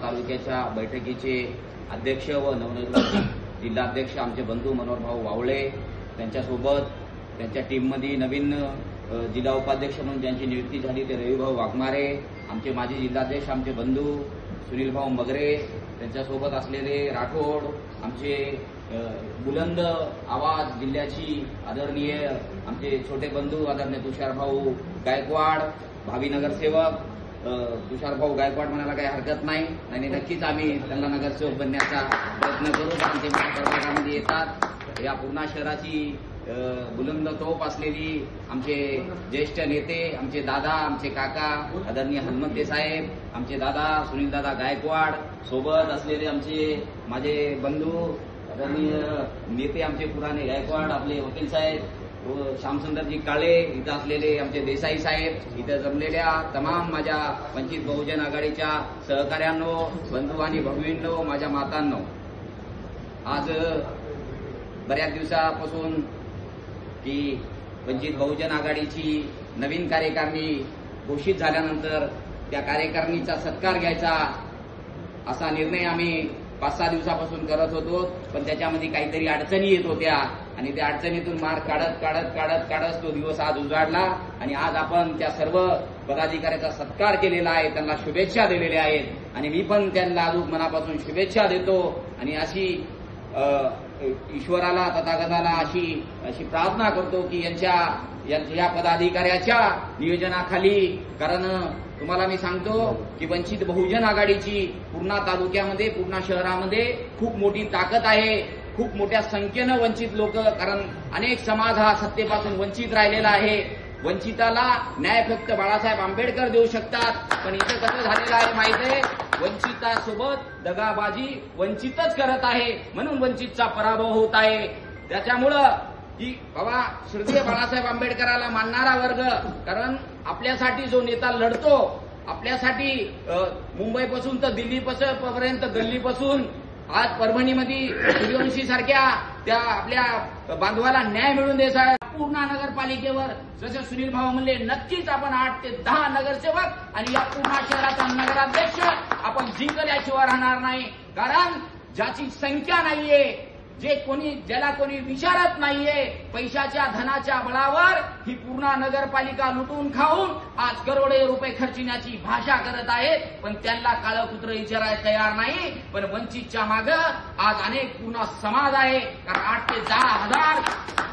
तालुक्याच्या बैठकीचे अध्यक्ष व नवनिर्वाचित जिल्हाध्यक्ष आमचे बंधू मनोहरभाऊ वावळे, त्यांच्यासोबत त्यांच्या टीममध्ये नवीन जिल्हा उपाध्यक्ष म्हणून ज्यांची नियुक्ती झाली ते रविभाऊ वाघमारे, आमचे माजी जिल्हाध्यक्ष आमचे बंधू सुनीलभाऊ मगरे, त्यांच्यासोबत असलेले राठोड, आमचे बुलंद आवाज जिल्ह्याची आदरणीय आमचे छोटे बंधू आदरणीय तुषारभाऊ गायकवाड, भावी नगरसेवक तुषारभाऊ गायकवाड म्हणायला काही हरकत नाही आणि नक्कीच आम्ही त्यांना नगरसेवक बनण्याचा प्रयत्न करू कारण ते प्रभागामध्ये येतात। या पूर्णा शहराची बुलंद तोफ असलेली आमचे ज्येष्ठ नेते, आमचे दादा, आमचे काका आदरणीय हनुमंते साहेब, आमचे दादा सुनीलदादा गायकवाड, सोबत असलेले आमचे माझे बंधू आदरणीय नेते आमचे पुराणे गायकवाड, आपले वकील साहेब व श्यामसुंदरजी काळे, इथं असलेले आमचे देसाई साहेब, इथं जमलेल्या तमाम माझ्या वंचित बहुजन आघाडीच्या सहकाऱ्यांनो, बंधू आणि भगिनींनो, माझ्या मातांनो, आज बऱ्याच दिवसापासून की वंचित बहुजन आघाडीची नवीन कार्यकारिणी घोषित झाल्यानंतर त्या कार्यकारिणीचा सत्कार घ्यायचा असा निर्णय आम्ही 5-6 दिवसापासून करत होतो, पण त्याच्यामध्ये काहीतरी अडचणी येत होत्या आणि त्या अडचणीतून मार्ग काढत तो दिवस आज उजाडला आणि आज आपण त्या सर्व पदाधिकाऱ्याचा सत्कार केलेला आहे, त्यांना शुभेच्छा दिलेल्या आहेत आणि मी पण त्यांना अजून मनापासून शुभेच्छा देतो आणि अशी ईश्वराला तथागताला अशी प्रार्थना करतो की यांच्या पदाधिकाऱ्याच्या नियोजनाखाली, कारण तुम्हाला मी सांगतो की वंचित बहुजन आघाडीची पूर्णा तालुक्यामध्ये, पूर्णा शहरामध्ये खूप मोठी ताकद आहे, खूप मोठ्या संख्येनं वंचित लोक, कारण अनेक समाज हा सत्तेपासून वंचित राहिलेला आहे। वंचिताला न्याय फक्त बाळासाहेब आंबेडकर देऊ शकतात, पण इथं कसं झालेलं आहे माहिती आहे, वंचितासोबत दगाबाजी वंचितच करत आहे, म्हणून वंचितचा पराभव होत आहे। त्याच्यामुळं की बाबा श्रद्धेय बाळासाहेब आंबेडकराला मानणारा वर्ग, कारण आपल्यासाठी जो नेता लढतो, आपल्यासाठी मुंबईपासून तर दिल्लीपर्यंत, गल्लीपासून आज परभणीमध्ये सूर्यवंशी सारख्या त्या आपल्या बांधवाला न्याय मिळवून द्यायचा पूर्णा नगरपालिकेवर, जसे सुनील भाऊ म्हणले, नक्कीच आपण 8 ते 10 नगरसेवक आणि या पूर्णा शहराचा नगराध्यक्ष आपण जिंकल याशिवाय राहणार नाही, कारण ज्याची संख्या नाहीये, ज्याला कोणी विचारत नाहीये, पैशाच्या धनाच्या बळावर ही पूर्णा नगरपालिका लुटून खाऊन आज करोडो रुपये खर्चण्याची भाषा करत आहेत, पण त्यांना काळं कुत्र विचारायला तयार नाही। पण वंचितच्या मागं आज अनेक पूर्णा समाज आहे, कारण 8 ते 10 हजार,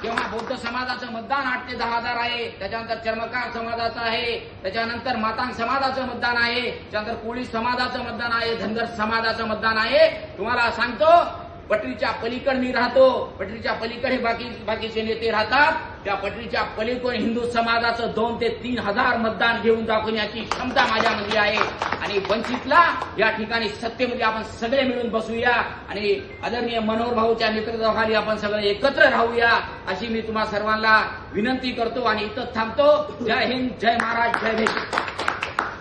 जेव्हा बौद्ध समाजाचं मतदान 8 ते 10 हजार आहे, त्याच्यानंतर चर्मकार समाजाचं आहे, त्याच्यानंतर मातांग समाजाचं मतदान आहे, त्यानंतर कोळी समाजाचं मतदान आहे, धनगर समाजाचं मतदान आहे। तुम्हाला सांगतो पटरीच्या पलीकडे मी राहतो, पटरीच्या पलीकडे बाकीचे नेते राहतात, त्या पटरीच्या पलीकडे हिंदू समाजाचं 2 ते 3 हजार मतदान घेऊन दाखवण्याची क्षमता माझ्यामध्ये आहे आणि वंचितला या ठिकाणी सत्तेमध्ये आपण सगळे मिळून बसूया आणि आदरणीय मनोहर भाऊच्या नेतृत्वाखाली आपण सगळे एकत्र राहूया अशी मी तुम्हा सर्वांना विनंती करतो आणि इथं थांबतो। जय हिंद, जय महाराज, जय भीम।